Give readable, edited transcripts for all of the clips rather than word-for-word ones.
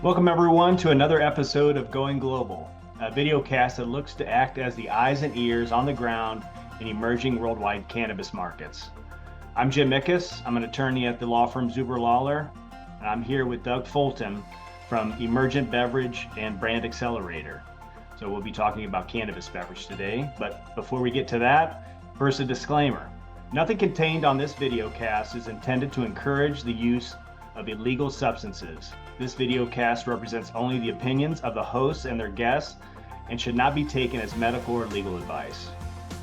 Welcome everyone to another episode of Going Global, a video cast that looks to act as the eyes and ears on the ground in emerging worldwide cannabis markets. I'm Jim Ickes. I'm an attorney at the law firm Zuber Lawler, and I'm here with Doug Fulton from Emergent Beverage and Brand Accelerator. So we'll be talking about Cannabis Beverage today, but before we get to that, first a disclaimer. Nothing contained on this video cast is intended to encourage the use of illegal substances. This video cast represents only the opinions of the hosts and their guests and should not be taken as medical or legal advice.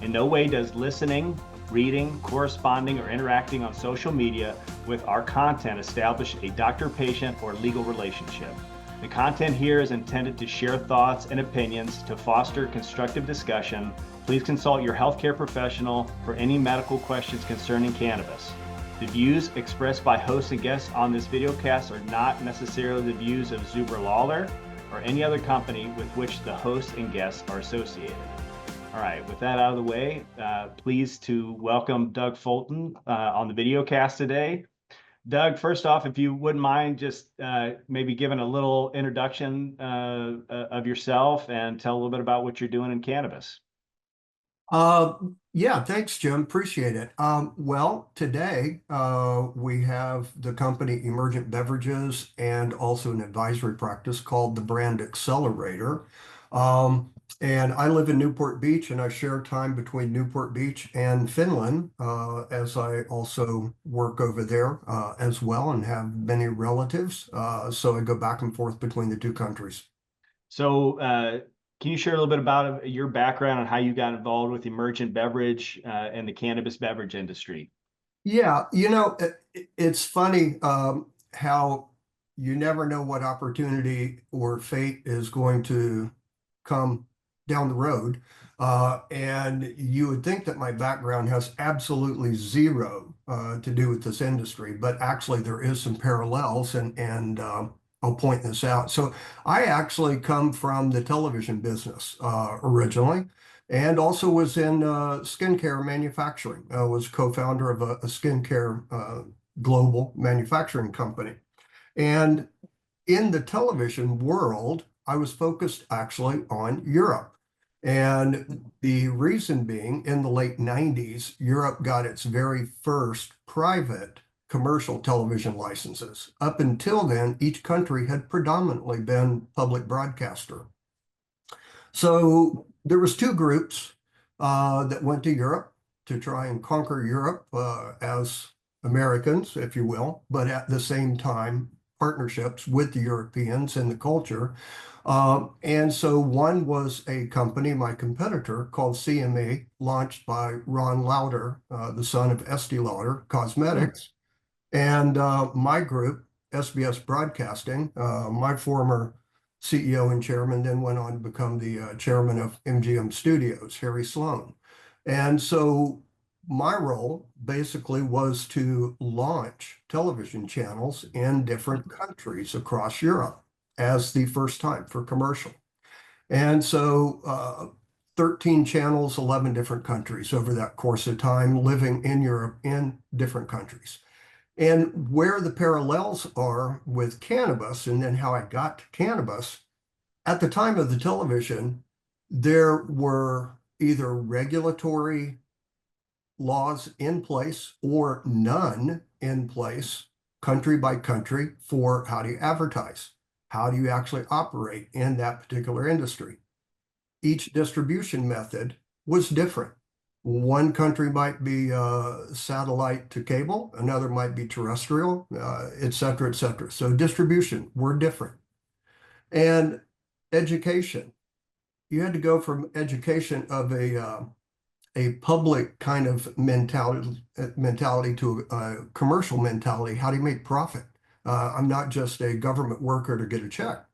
In no way does listening, reading, corresponding, or interacting on social media with our content establish a doctor-patient or legal relationship. The content here is intended to share thoughts and opinions to foster constructive discussion. Please consult your healthcare professional for any medical questions concerning cannabis. The views expressed by hosts and guests on this videocast are not necessarily the views of Zuber Lawler or any other company with which the hosts and guests are associated. All right, with that out of the way, pleased to welcome Doug Fulton on the videocast today. Doug, first off, if you wouldn't mind just maybe giving a little introduction of yourself and tell a little bit about what you're doing in cannabis. Yeah, thanks, Jim. Appreciate it. Well, today we have the company Emergent Beverages and also an advisory practice called the Brand Accelerator. And I live in Newport Beach, and I share time between Newport Beach and Finland, as I also work over there as well and have many relatives. So I go back and forth between the two countries. So can you share a little bit about your background and how you got involved with Emergent Beverage and the cannabis beverage industry? Yeah, it's funny how you never know what opportunity or fate is going to come down the road. And you would think that my background has absolutely zero to do with this industry, but actually there is some parallels, and I'll point this out. So I actually come from the television business originally, and also was in skincare manufacturing. I was co-founder of a skincare global manufacturing company. And in the television world, I was focused actually on Europe. And the reason being, in the late 90s, Europe got its very first private commercial television licenses. Up until then, each country had predominantly been public broadcaster. So there was two groups that went to Europe to try and conquer Europe as Americans, if you will, but at the same time, partnerships with the Europeans and the culture. And so one was a company, my competitor, called CME, launched by Ron Lauder, the son of Estee Lauder Cosmetics. And my group, SBS Broadcasting, my former CEO and chairman then went on to become the chairman of MGM Studios, Harry Sloan. And so my role basically was to launch television channels in different countries across Europe as the first time for commercial. And so 13 channels, 11 different countries over that course of time, living in Europe in different countries. And where the parallels are with cannabis and then how I got to cannabis, at the time of the television, there were either regulatory laws in place or none in place, country by country, for how do you advertise? How do you actually operate in that particular industry? Each distribution method was different. One country might be satellite to cable, another might be terrestrial, et cetera, et cetera. So distribution were different. And education, you had to go from education of a public kind of mentality to a commercial mentality. How do you make profit? I'm not just a government worker to get a check.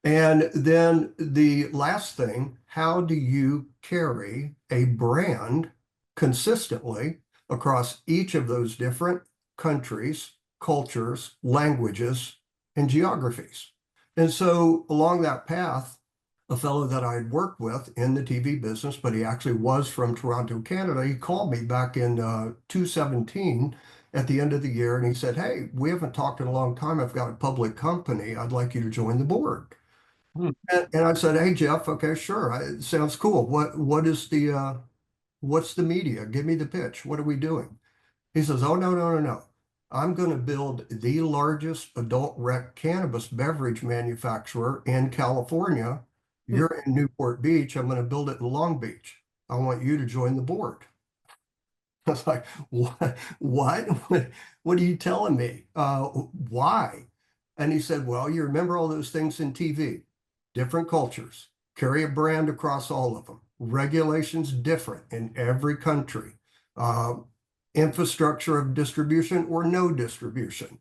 And then the last thing, how do you carry a brand consistently across each of those different countries, cultures, languages, and geographies? And so along that path, a fellow that I had worked with in the TV business, but he actually was from Toronto, Canada, he called me back in 2017 at the end of the year and he said, "Hey, we haven't talked in a long time. I've got a public company. I'd like you to join the board." Hmm. And I said, "Hey, Jeff, okay, sure. It sounds cool. What's the media? Give me the pitch. What are we doing?" He says, "Oh, no, no, no, no. I'm going to build the largest adult rec cannabis beverage manufacturer in California. Hmm. You're in Newport Beach. I'm going to build it in Long Beach. I want you to join the board." I was like, "What? What? What are you telling me? Why?" And he said, "Well, you remember all those things in TV, different cultures, carry a brand across all of them, regulations different in every country, uh, infrastructure of distribution or no distribution,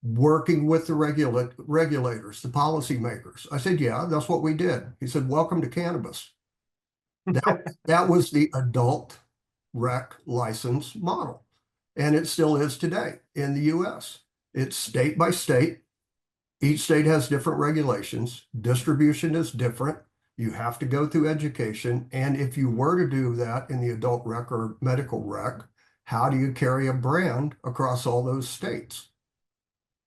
working with the regulators, the policymakers." I said, "Yeah, that's what we did." He said, "Welcome to cannabis." That was the adult rec license model. And it still is today in the US. It's state by state. Each state has different regulations. Distribution is different. You have to go through education. And if you were to do that in the adult rec or medical rec, how do you carry a brand across all those states?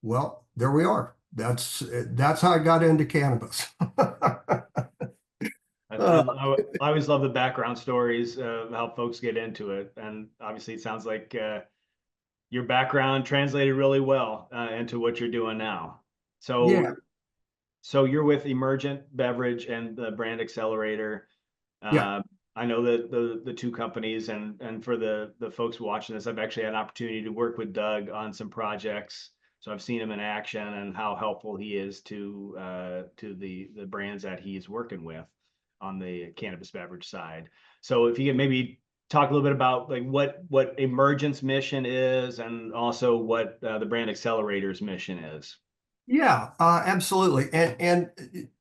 Well, there we are. That's how I got into cannabis. I always love the background stories of how folks get into it. And obviously, it sounds like your background translated really well into what you're doing now. Yeah, So you're with Emergent Beverage and the Brand Accelerator. yeah. Uh, I know that the two companies, and for the folks watching this, I've actually had an opportunity to work with Doug on some projects. So I've seen him in action and how helpful he is to the brands that he's working with on the cannabis beverage side. So if you could maybe talk a little bit about like what Emergent's mission is, and also what the Brand Accelerator's mission is. Yeah, absolutely. And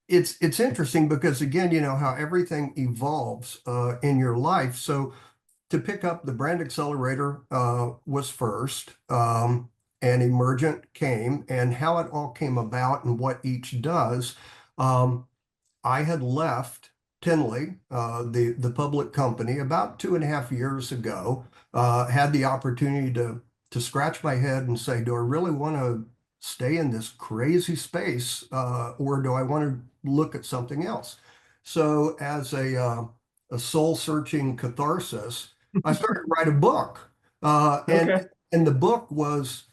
it's interesting because again, you know how everything evolves in your life. So to pick up the Brand Accelerator was first, and Emergent came, and how it all came about and what each does. Um, I had left Tinley, the public company, about 2.5 years ago. Had the opportunity to scratch my head and say, do I really want to stay in this crazy space, or do I want to look at something else? So, as a soul-searching catharsis, I started to write a book, uh, and Okay. and the book was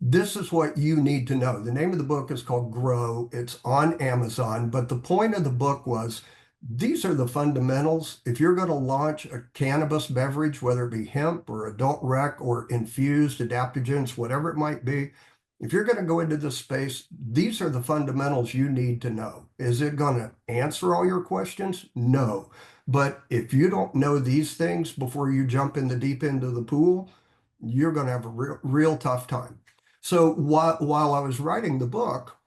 "This is what you need to know." The name of the book is called Grow. It's on Amazon. But the point of the book was these are the fundamentals. If you're going to launch a cannabis beverage, whether it be hemp or adult rec or infused adaptogens, whatever it might be, if you're going to go into this space, these are the fundamentals you need to know. Is it going to answer all your questions? No. But if you don't know these things before you jump in the deep end of the pool, you're going to have a real tough time. So while I was writing the book,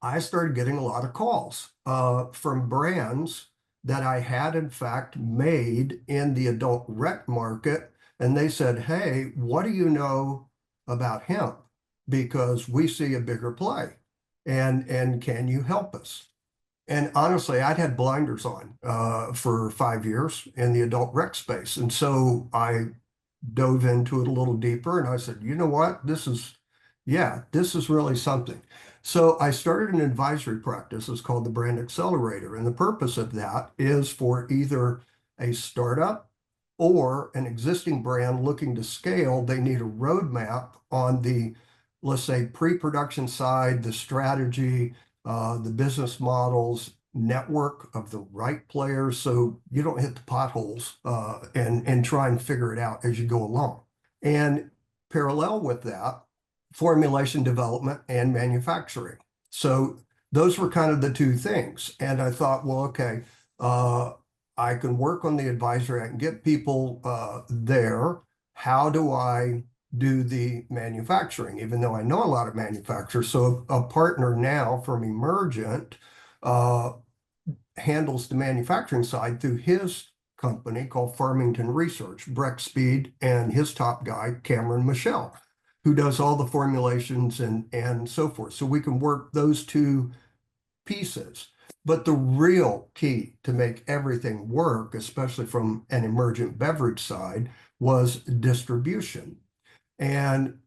I started getting a lot of calls from brands that I had in fact made in the adult rec market. And they said, "Hey, what do you know about hemp? Because we see a bigger play. And can you help us?" And honestly, I'd had blinders on for 5 years in the adult rec space. And so I dove into it a little deeper and I said, "You know what? This is really something." So I started an advisory practice. It's called the Brand Accelerator. And the purpose of that is for either a startup or an existing brand looking to scale. They need a roadmap on the, let's say, pre-production side, the strategy, the business models, network of the right players so you don't hit the potholes and try and figure it out as you go along. And parallel with that, formulation development and manufacturing. So those were kind of the two things. And I thought, well, okay, I can work on the advisory, I can get people there. How do I do the manufacturing, even though I know a lot of manufacturers? So a partner now from Emergent uh, handles the manufacturing side through his company called Farmington Research, Breck Speed, and his top guy, Cameron Michelle, who does all the formulations and so forth. So we can work those two pieces. But the real key to make everything work, especially from an emergent beverage side, was distribution. And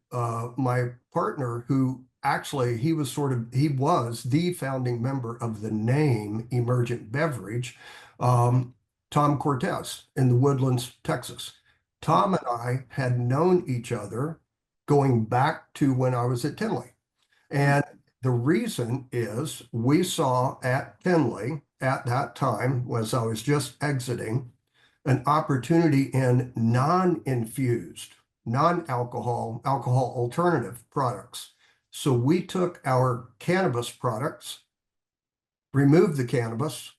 my partner, who actually he was the founding member of the name Emergent Beverage, Tom Cortez in the Woodlands, Texas. Tom and I had known each other going back to when I was at Tinley. And the reason is we saw at Tinley at that time, as I was just exiting, an opportunity in non-infused, non-alcohol, alcohol alternative products. So we took our cannabis products, removed the cannabis,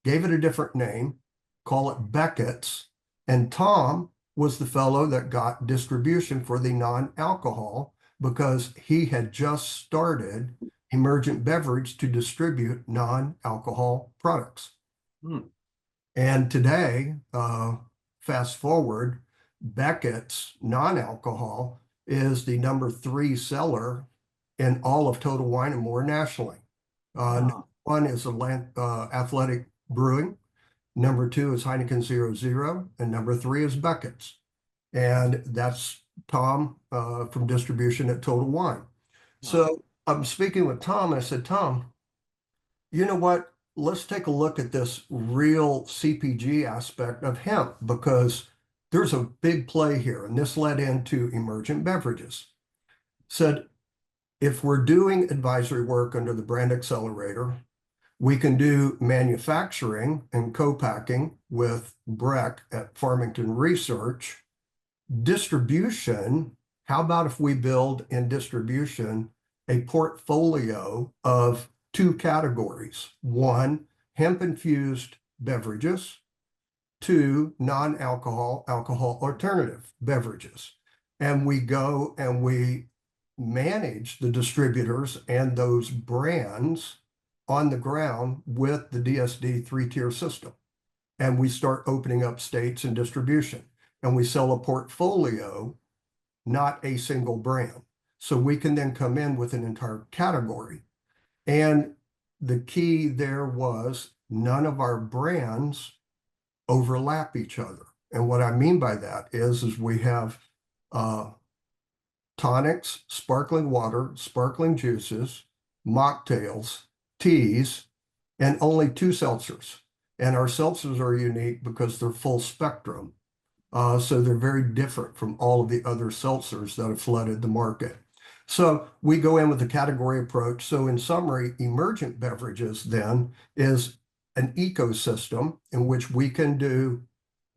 gave it a different name, call it Beckett's, and Tom was the fellow that got distribution for the non-alcohol because he had just started Emergent Beverage to distribute non-alcohol products. Hmm. And today, fast forward, Beckett's non-alcohol is the number 3 seller in all of Total Wine and More nationally. Number 1 is Athletic Brewing. Number 2 is Heineken 0.0, and number 3 is Beckett's. And that's Tom from distribution at Total Wine. So I'm speaking with Tom, and I said, Tom, you know what? Let's take a look at this real CPG aspect of hemp because there's a big play here. And this led into Emergent Beverages. Said, if we're doing advisory work under the Brand Accelerator, we can do manufacturing and co-packing with Breck at Farmington Research. Distribution, how about if we build in distribution a portfolio of 2 categories? 1, hemp-infused beverages. 2, non-alcohol, alcohol alternative beverages. And we go and we manage the distributors and those brands on the ground with the DSD 3-tier system. And we start opening up states and distribution. And we sell a portfolio, not a single brand. So we can then come in with an entire category. And the key there was none of our brands overlap each other. And what I mean by that is we have tonics, sparkling water, sparkling juices, mocktails, teas, and only 2 seltzers. And our seltzers are unique because they're full spectrum. So they're very different from all of the other seltzers that have flooded the market. So we go in with a category approach. So in summary, Emergent Beverages then is an ecosystem in which we can do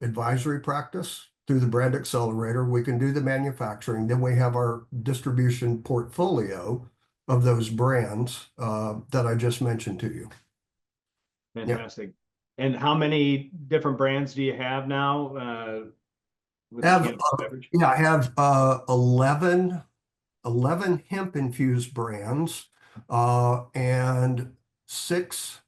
advisory practice through the Brand Accelerator. We can do the manufacturing. Then we have our distribution portfolio of those brands that I just mentioned to you. Fantastic. Yeah. And how many different brands do you have now? With cannabis beverage? Yeah, I have 11 hemp-infused brands and 6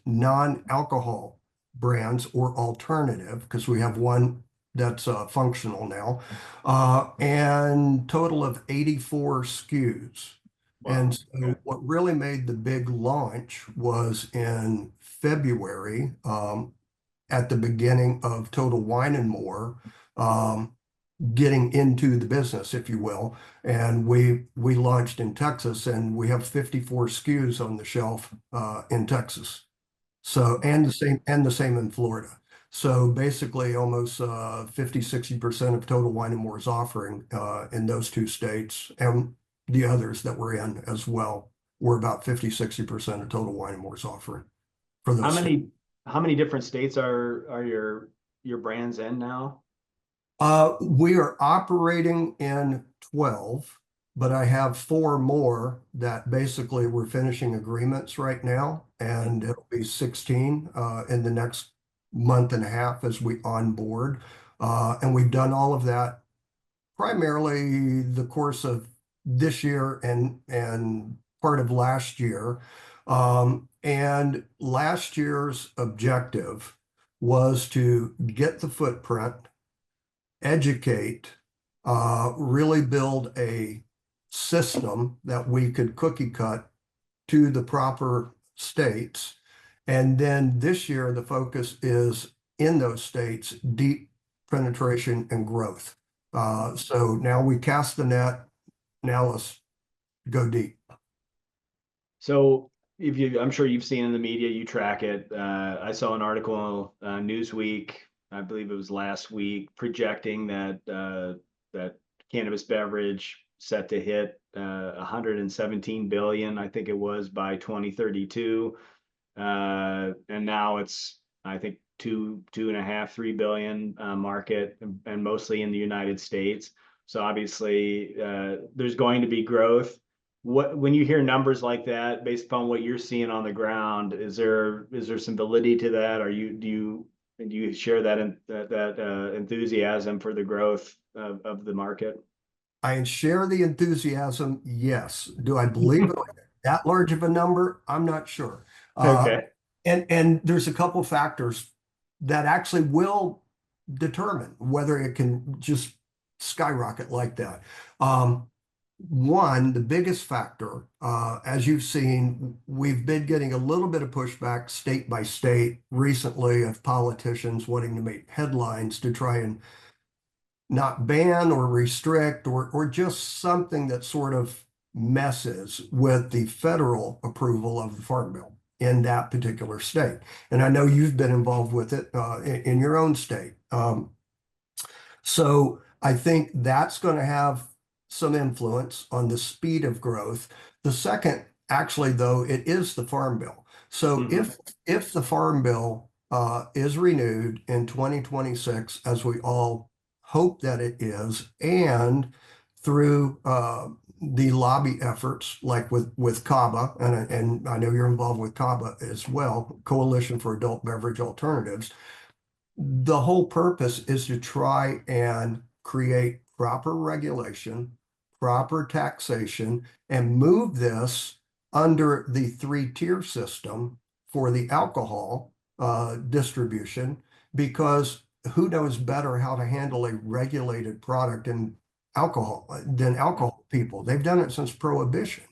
non-alcohol brands or alternative, because we have one that's functional now, and total of 84 SKUs. Wow. And so what really made the big launch was in February, at the beginning of Total Wine and More, getting into the business, if you will. And we launched in Texas, and we have 54 SKUs on the shelf in Texas. So, and the same in Florida. So basically almost 50-60% of Total Wine and More's offering in those 2 states, and the others that we're in as well. We're about 50-60% of Total Wine and More's offering for those. How many different states are your brands in now? We are operating in 12, but I have 4 more that basically we're finishing agreements right now, and it'll be 16 in the next month and a half as we onboard. And we've done all of that primarily the course of this year and part of last year. And last year's objective was to get the footprint, educate, really build a system that we could cookie cut to the proper states. And then this year, the focus is in those states, deep penetration and growth. So now we cast the net. Now let's go deep. So I'm sure you've seen in the media, you track it. I saw an article, Newsweek, I believe it was last week, projecting that cannabis beverage set to hit 117 billion, I think it was, by 2032. And now it's, I think, 2.5, 3 billion market, and mostly in the United States. So obviously, there's going to be growth. When you hear numbers like that, based upon what you're seeing on the ground, is there some validity to that? Do you share that enthusiasm for the growth of the market? I share the enthusiasm. Yes. Do I believe it that large of a number? I'm not sure. Okay. And there's a couple factors that actually will determine whether it can just skyrocket like that. One, the biggest factor, as you've seen, we've been getting a little bit of pushback state by state recently of politicians wanting to make headlines to try and not ban or restrict or just something that sort of messes with the federal approval of the Farm Bill in that particular state. And I know you've been involved with it in your own state. So I think that's going to have some influence on the speed of growth. The second, actually, though, it is the Farm Bill. So Mhm. if the Farm Bill is renewed in 2026, as we all hope that it is, and through the lobby efforts, like with CABA, and I know you're involved with CABA as well, Coalition for Adult Beverage Alternatives. The whole purpose is to try and create proper regulation, proper taxation, and move this under the three-tier system for the alcohol distribution, because who knows better how to handle a regulated product and alcohol than alcohol people. They've done it since Prohibition.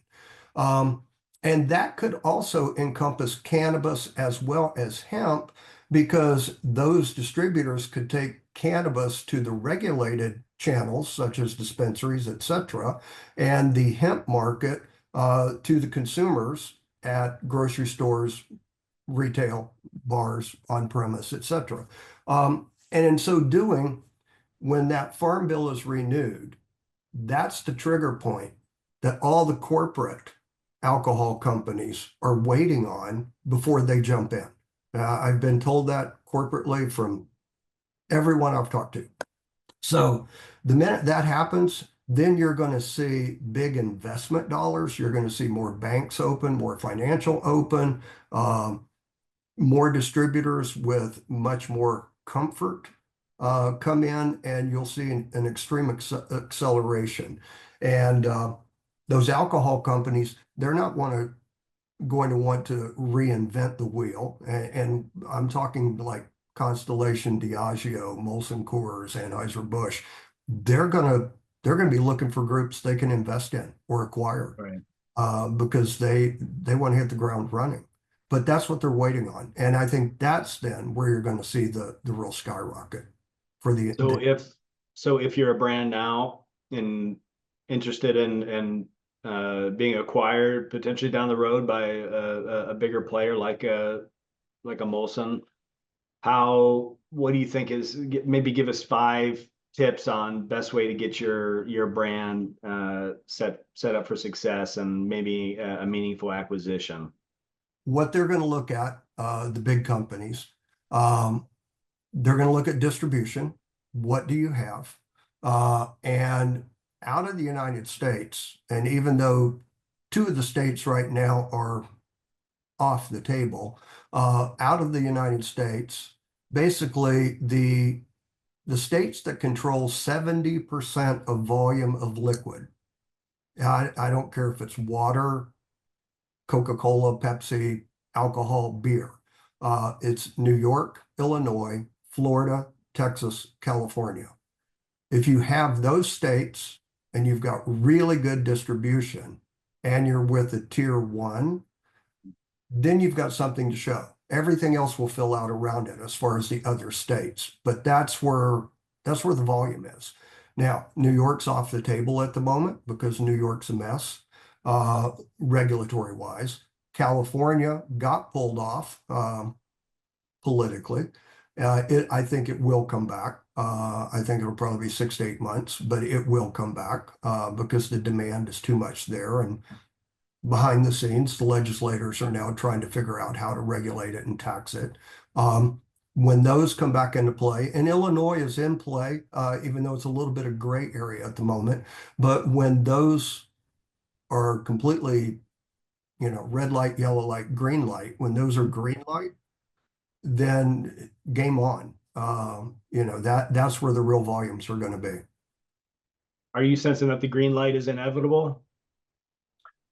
Um, and that could also encompass cannabis as well as hemp, because those distributors could take cannabis to the regulated channels, such as dispensaries, et cetera, and the hemp market to the consumers at grocery stores, retail, bars, on premise, et cetera. And in so doing, when that farm bill is renewed, that's the trigger point that all the corporate alcohol companies are waiting on before they jump in. I've been told that corporately from everyone I've talked to. So the minute that happens, then you're going to see big investment dollars. You're going to see more banks open, more financial open, more distributors with much more comfort come in, and you'll see an extreme acceleration. And those alcohol companies, they're not going to want to reinvent the wheel. And I'm talking like Constellation, Diageo, Molson Coors, Anheuser-Busch. They're gonna they're gonna be looking for groups they can invest in or acquire Right. because they want to hit the ground running. But that's what they're waiting on, and I think that's then where you're going to see the real skyrocket for So the if you're a brand now and interested in being acquired potentially down the road by a bigger player like a Molson, what do you think maybe give us 5 tips on best way to get your brand set up for success and maybe a meaningful acquisition? what they're going to look at, the big companies. Um, they're going to look at distribution. What do you have? And out of the United States, and even though 2 of the states right now are off the table, out of the United States, basically the states that control 70% of volume of liquid. I don't care if it's water, Coca-Cola, Pepsi, alcohol, beer. It's New York, Illinois, Florida, Texas, California. If you have those states and you've got really good distribution and you're with a tier 1, then you've got something to show. Everything else will fill out around it as far as the other states, but that's where the volume is. Now, New York's off the table at the moment because New York's a mess, regulatory wise. California got pulled off politically. I think it will come back. I think it'll probably be 6 to 8 months, but it will come back because the demand is too much there. And behind the scenes, the legislators are now trying to figure out how to regulate it and tax it. When those come back into play, and Illinois is in play, even though it's a little bit of gray area at the moment, but when those are completely, red light, yellow light, green light, when those are green light, then game on. That's where the real volumes are going to be. Are you sensing that the green light is inevitable?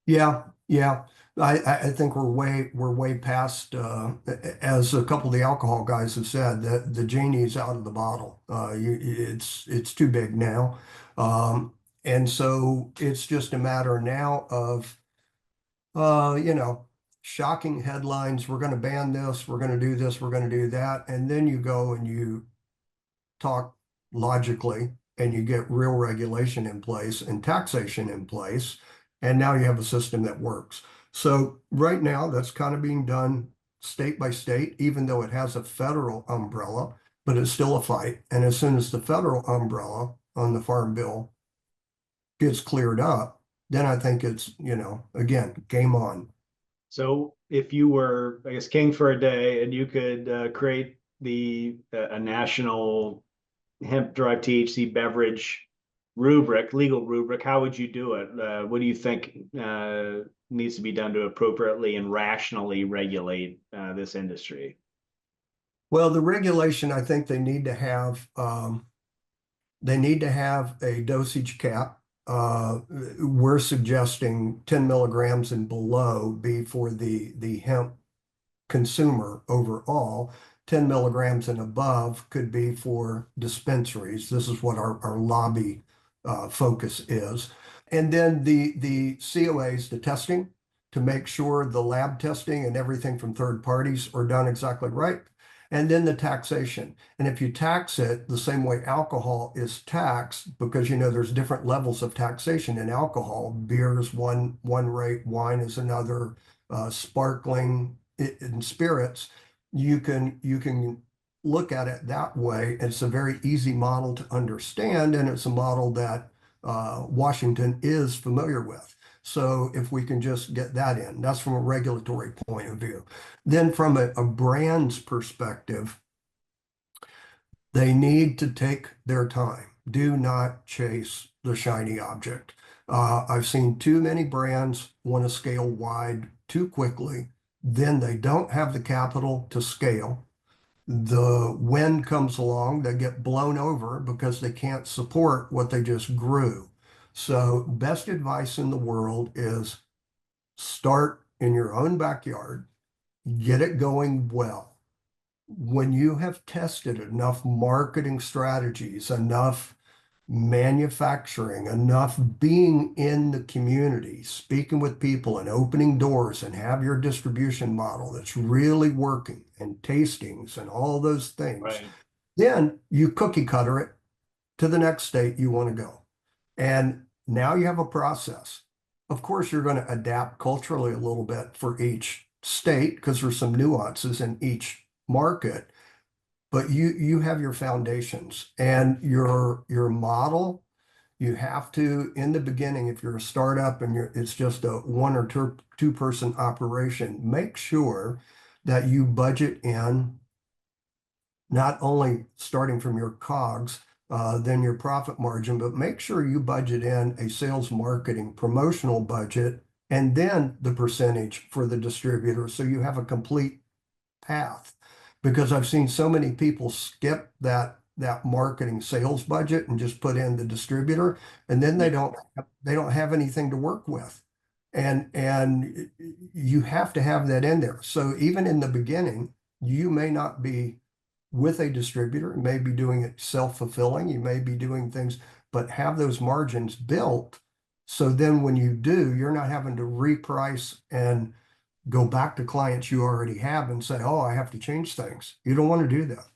Yeah, yeah. I think we're way past as a couple of the alcohol guys have said that the genie's out of the bottle. It's too big now. And so it's just a matter now of shocking headlines. We're going to ban this, we're going to do this, we're going to do that. And then you go and you talk logically and you get real regulation in place and taxation in place. And now you have a system that works. So right now that's kind of being done state by state, even though it has a federal umbrella, but it's still a fight. And as soon as the federal umbrella on the Farm Bill gets cleared up, then I think it's, again, game on. So if you were, I guess, king for a day and you could create a national hemp-derived THC beverage legal rubric, how would you do it? What do you think needs to be done to appropriately and rationally regulate this industry? Well, the regulation, I think they need to have a dosage cap. We're suggesting 10 milligrams and below be for the hemp consumer overall. 10 milligrams and above could be for dispensaries. This is what our lobby focus is. And then the COAs, the testing, to make sure the lab testing and everything from third parties are done exactly right. And then the taxation. And if you tax it the same way alcohol is taxed, because there's different levels of taxation in alcohol. Beer is one rate, wine is another, sparkling in spirits. You can look at it that way. It's a very easy model to understand, and it's a model that Washington is familiar with. So if we can just get that in, that's from a regulatory point of view. Then from a brand's perspective, they need to take their time. Do not chase the shiny object. I've seen too many brands want to scale wide too quickly. Then they don't have the capital to scale. The wind comes along, they get blown over because they can't support what they just grew. So best advice in the world is start in your own backyard, get it going well. When you have tested enough marketing strategies, enough manufacturing, enough being in the community, speaking with people and opening doors and have your distribution model that's really working and tastings and all those things, Right. then you cookie cutter it to the next state you want to go. And now you have a process. Of course, you're going to adapt culturally a little bit for each state because there's some nuances in each market, but you have your foundations and your model. You have to, in the beginning, if you're a startup and it's just a one or two person operation, make sure that you budget in not only starting from your COGS, then your profit margin, but make sure you budget in a sales, marketing, promotional budget, and then the percentage for the distributor so you have a complete path. Because I've seen so many people skip that marketing sales budget and just put in the distributor, and then they don't have anything to work with. And you have to have that in there. So even in the beginning, you may not be with a distributor, you may be doing it self-fulfilling, you may be doing things, but have those margins built. So then when you do, you're not having to reprice and go back to clients you already have and say, oh, I have to change things. You don't want to do that.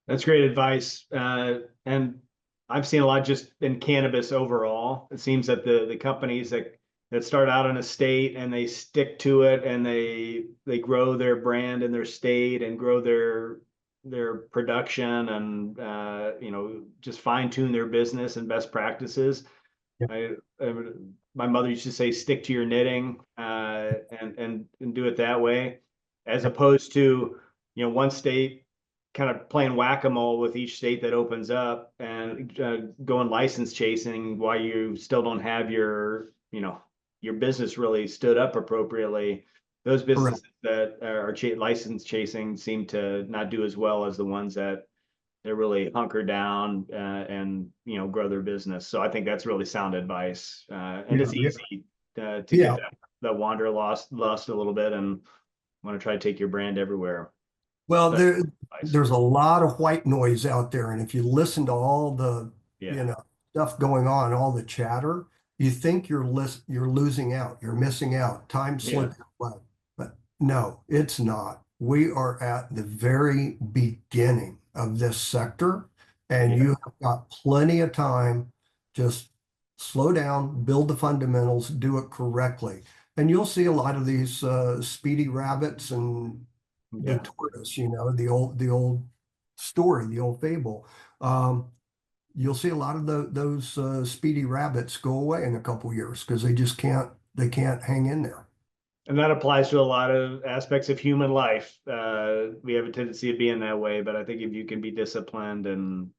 That's great advice. And I've seen a lot just in cannabis overall. It seems that the companies that start out in a state and they stick to it and they grow their brand in their state and grow their production and just fine tune their business and best practices. Yeah. I my mother used to say, stick to your knitting, and do it that way, as opposed to, one state kind of playing whack-a-mole with each state that opens up and going license chasing while you still don't have your business really stood up appropriately. Those Correct. businesses that are license chasing seem to not do as well as the ones that they really hunker down, and grow their business. So I think that's really sound advice, and Yeah. it's easy to get Yeah. that wanderlust a little bit and want to try to take your brand everywhere. Well, That's advice. there's a lot of white noise out there, and if you listen to all the, you Yeah, know, stuff going on, all the chatter, you think you're losing out, you're missing out, time yeah, slipping away. But no, it's not. We are at the very beginning of this sector, and yeah, you have got plenty of time. Just slow down, build the fundamentals, do it correctly. And you'll see a lot of these speedy rabbits and the yeah. tortoise, the old story, the old fable. Um, you'll see a lot of those speedy rabbits go away in a couple years because they can't hang in there. And that applies to a lot of aspects of human life. We have a tendency of being that way, but I think if you can be disciplined and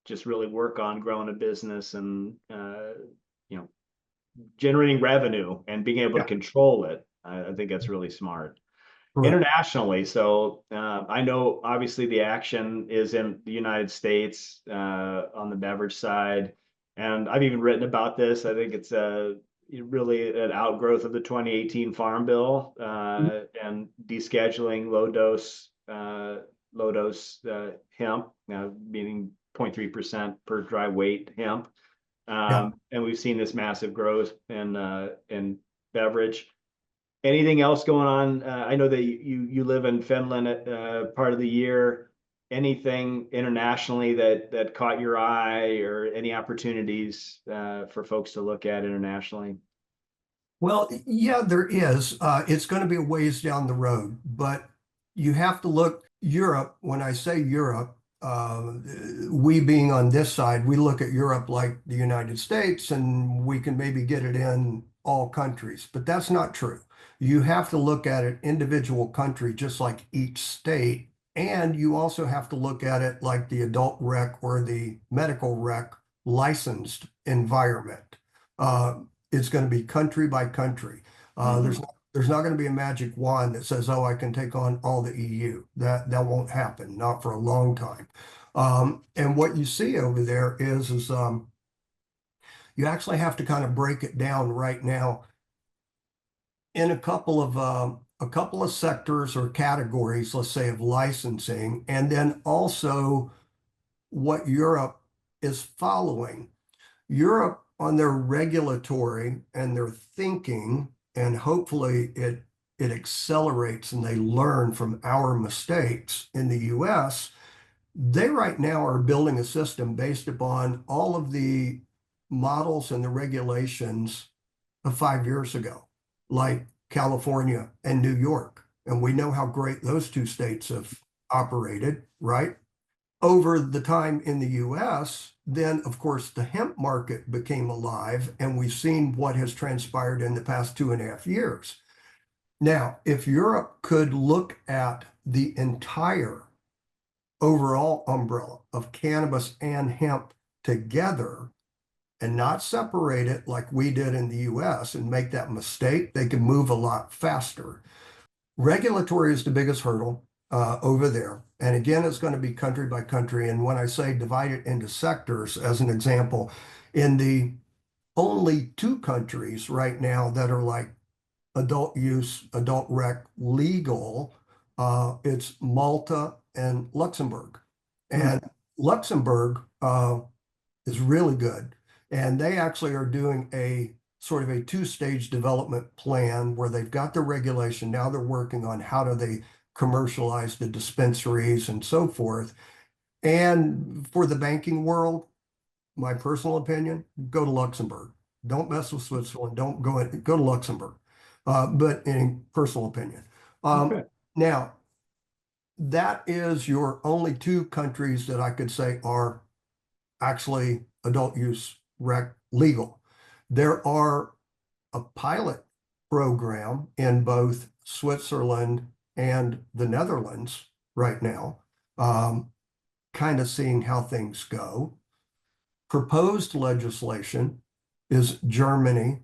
just really work on growing a business and you know generating revenue and being able to Yeah, control it, I think that's really smart. correct. Internationally, so I know obviously the action is in the United States on the beverage side, and I've even written about this. I think it's really an outgrowth of the 2018 Farm Bill, and descheduling low dose hemp, meaning 0.3% per dry weight hemp. Yeah. And we've seen this massive growth in beverage. Anything else going on? I know that you live in Finland part of the year. Anything internationally that caught your eye, or any opportunities for folks to look at internationally? Well, yeah, there is. It's going to be a ways down the road, but you have to look Europe. When I say Europe, we being on this side, we look at Europe like the United States, and we can maybe get it in all countries, but that's not true. You have to look at it individual country, just like each state, and you also have to look at it like the adult rec or the medical rec licensed environment. It's going to be country by country. Mhm. There's not going to be a magic wand that says, "Oh, I can take on all the EU." That won't happen, not for a long time. And what you see over there is you actually have to kind of break it down right now in a couple of sectors or categories, let's say, of licensing, and then also what Europe is following. Europe on their regulatory and their thinking, and hopefully it accelerates and they learn from our mistakes in the US. They right now are building a system based upon all of the models and the regulations of 5 years ago, like California and New York. And we know how great those two states have operated, right? Over the time in the US, then of course the hemp market became alive, and we've seen what has transpired in the past 2.5 years. Now, if Europe could look at the entire overall umbrella of cannabis and hemp together and not separate it like we did in the US and make that mistake, they can move a lot faster. Regulatory is the biggest hurdle over there. And again, it's going to be country by country. And when I say divide it into sectors, as an example, in the only two countries right now that are like adult use, adult rec legal, it's Malta and Luxembourg. Hmm. And Luxembourg is really good. And they actually are doing a sort of a two-stage development plan where they've got the regulation. Now they're working on how do they commercialize the dispensaries and so forth. And for the banking world, my personal opinion, go to Luxembourg. Don't mess with Switzerland. Don't go to Luxembourg. But in personal opinion. Okay. Now, that is your only two countries that I could say are actually adult use rec legal. There are a pilot program in both Switzerland and the Netherlands right now, kind of seeing how things go. Proposed legislation is Germany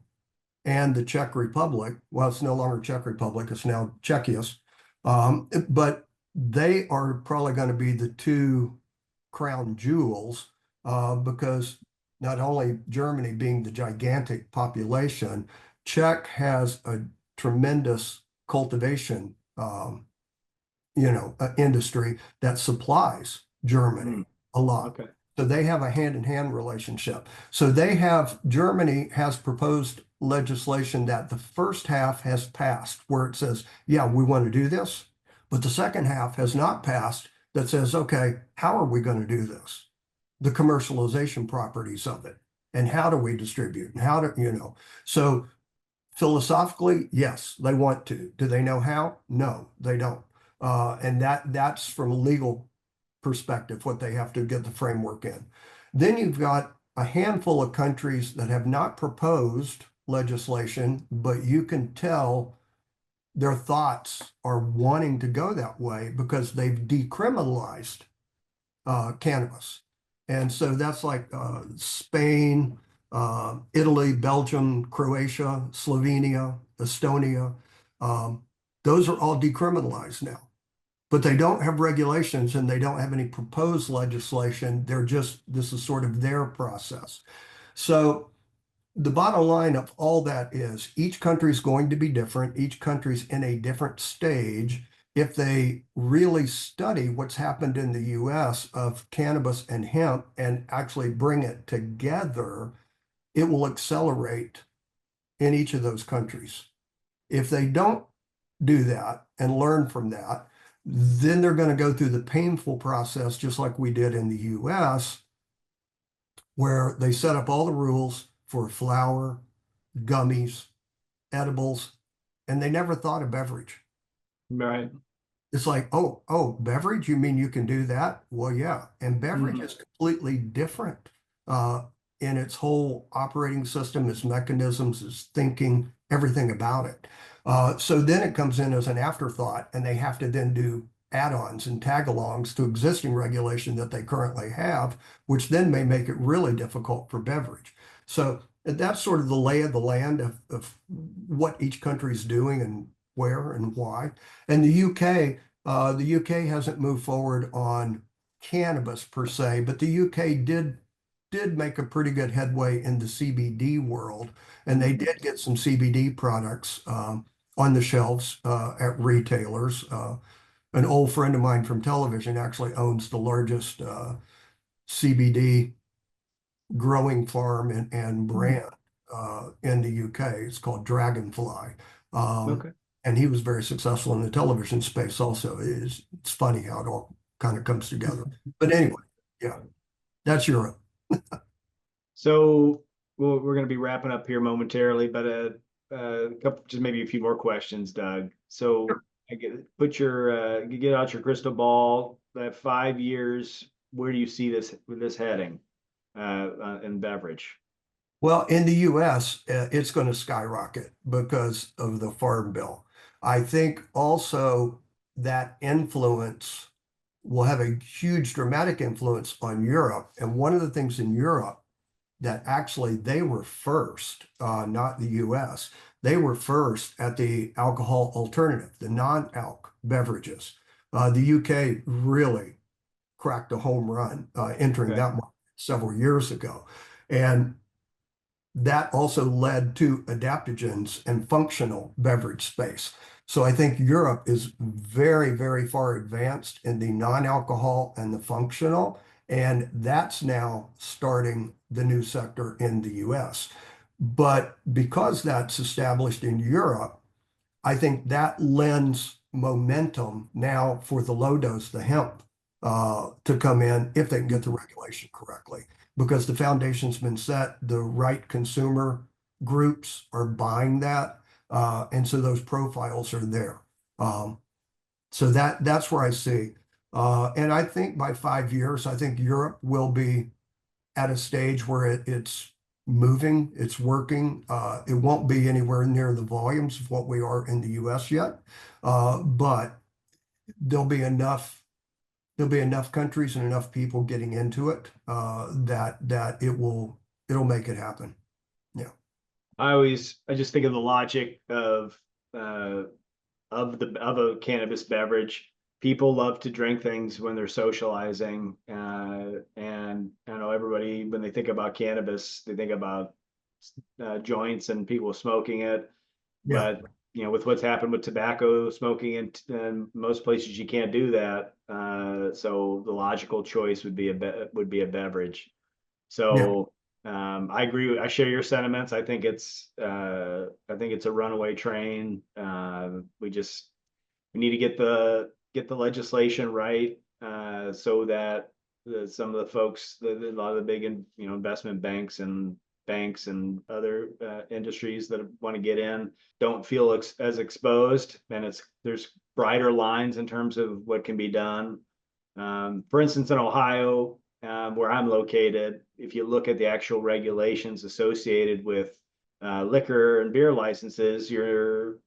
and the Czech Republic. Well, it's no longer Czech Republic, it's now Czechia. But they are probably going to be the two crown jewels because not only Germany being the gigantic population, Czech has a tremendous cultivation, industry that supplies Germany a lot. Okay. So they have a hand-in-hand relationship. So Germany has proposed legislation that the first half has passed where it says, yeah, we want to do this, but the second half has not passed that says, okay, how are we going to do this? The commercialization properties of it, and how do we distribute, and so philosophically, yes, they want to. Do they know how? No, they don't. And that's from a legal perspective, what they have to get the framework in. Then you've got a handful of countries that have not proposed legislation, but you can tell their thoughts are wanting to go that way because they've decriminalized cannabis. And so that's like Spain, Italy, Belgium, Croatia, Slovenia, Estonia. Those are all decriminalized now, but they don't have regulations and they don't have any proposed legislation. This is sort of their process. So the bottom line of all that is each country is going to be different. Each country's in a different stage. If they really study what's happened in the US of cannabis and hemp and actually bring it together, it will accelerate in each of those countries. If they don't do that and learn from that, then they're going to go through the painful process, just like we did in the US, where they set up all the rules for flour, gummies, edibles, and they never thought of beverage. Right. It's like, beverage? You mean you can do that? Well, yeah. And beverage is completely different in its whole operating system, its mechanisms, its thinking, everything about it. So then it comes in as an afterthought, and they have to then do add-ons and tag-alongs to existing regulation that they currently have, which then may make it really difficult for beverage. So that's sort of the lay of the land of what each country is doing and where and why. And the UK hasn't moved forward on cannabis per se, but the UK did make a pretty good headway in the CBD world, and they did get some CBD products on the shelves at retailers. An old friend of mine from television actually owns the largest CBD growing farm and brand in the UK. It's called Dragonfly. Okay. And he was very successful in the television space also. It's funny how it all kind of comes together. But anyway, yeah, that's Europe. So we're going to be wrapping up here momentarily, but just maybe a few more questions, Doug. So get out your crystal ball. 5 years, where do you see this heading in beverage? Well, in the US, it's going to skyrocket because of the Farm Bill. I think also that influence will have a huge dramatic influence on Europe. And one of the things in Europe that actually they were first, not the US, they were first at the alcohol alternative, the non-alc beverages. The UK really cracked a home run entering that market several years ago. And that also led to adaptogens and functional beverage space. So I think Europe is very, very far advanced in the non-alcohol and the functional, and that's now starting the new sector in the US. But because that's established in Europe, I think that lends momentum now for the low dose, the hemp to come in if they can get the regulation correctly. Because the foundation's been set, the right consumer groups are buying that, and so those profiles are there. So that's where I see. And I think by 5 years, I think Europe will be at a stage where it's moving, it's working. It won't be anywhere near the volumes of what we are in the US yet, but there'll be enough countries and enough people getting into it that it'll make it happen. Yeah. I just think of the logic of a cannabis beverage. People love to drink things when they're socializing, and I know everybody, when they think about cannabis, they think about joints and people smoking it. Yeah. But with what's happened with tobacco smoking in most places, you can't do that. So the logical choice would be a beverage. Yeah. So I agree. I share your sentiments. I think it's a runaway train. We need to get the legislation right, so that some of the folks, a lot of the big investment banks and other industries that want to get in don't feel as exposed, and there's brighter lines in terms of what can be done. For instance, in Ohio, where I'm located, if you look at the actual regulations associated with liquor and beer licenses, you're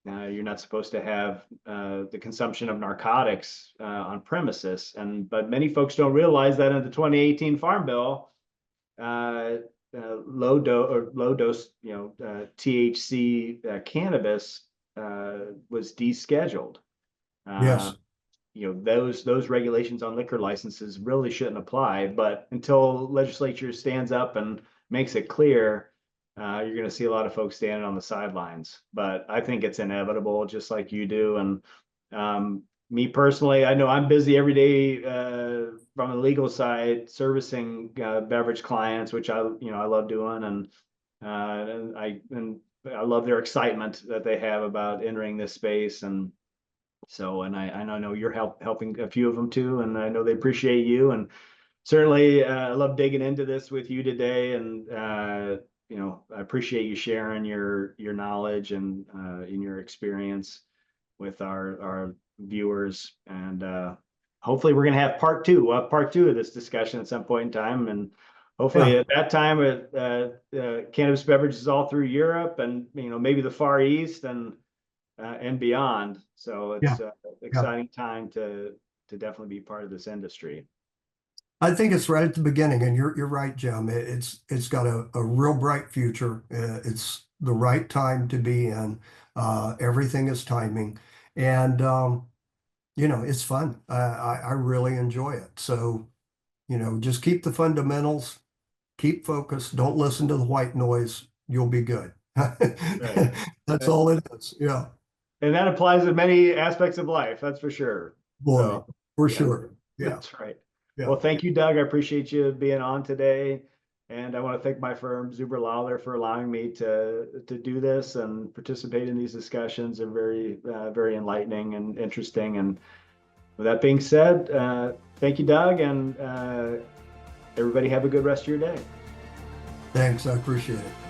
not supposed to have the consumption of narcotics on premises. But many folks don't realize that in the 2018 Farm Bill, low dose THC cannabis was descheduled. Yes. Those regulations on liquor licenses really shouldn't apply. But until legislature stands up and makes it clear, you're going to see a lot of folks standing on the sidelines. But I think it's inevitable, just like you do. And me personally, I know I'm busy every day from the legal side, servicing beverage clients, which I love doing, and I love their excitement that they have about entering this space. And I know you're helping a few of them too, and I know they appreciate you. And certainly, I love digging into this with you today. And I appreciate you sharing your knowledge and in your experience with our viewers. And hopefully, we're going to have part two of this discussion at some point in time. And hopefully, Yeah. at that time, cannabis beverages all through Europe and maybe the Far East and beyond. So Yeah. it's an Yeah. exciting time to definitely be part of this industry. I think it's right at the beginning, and you're right, Jim. It's got a real bright future. It's the right time to be in. Everything is timing, and it's fun. I really enjoy it. So just keep the fundamentals, keep focused. Don't listen to the white noise. You'll be good. Right. That's all it is. Yeah, And that applies to many aspects of life, that's for sure. boy, So for yeah, sure. Yeah, that's right. yeah. Well, thank you, Doug. I appreciate you being on today. And I want to thank my firm, Zuber Lawler, for allowing me to do this and participate in these discussions. They're very enlightening and interesting. And with that being said, thank you, Doug, and everybody have a good rest of your day. Thanks. I appreciate it.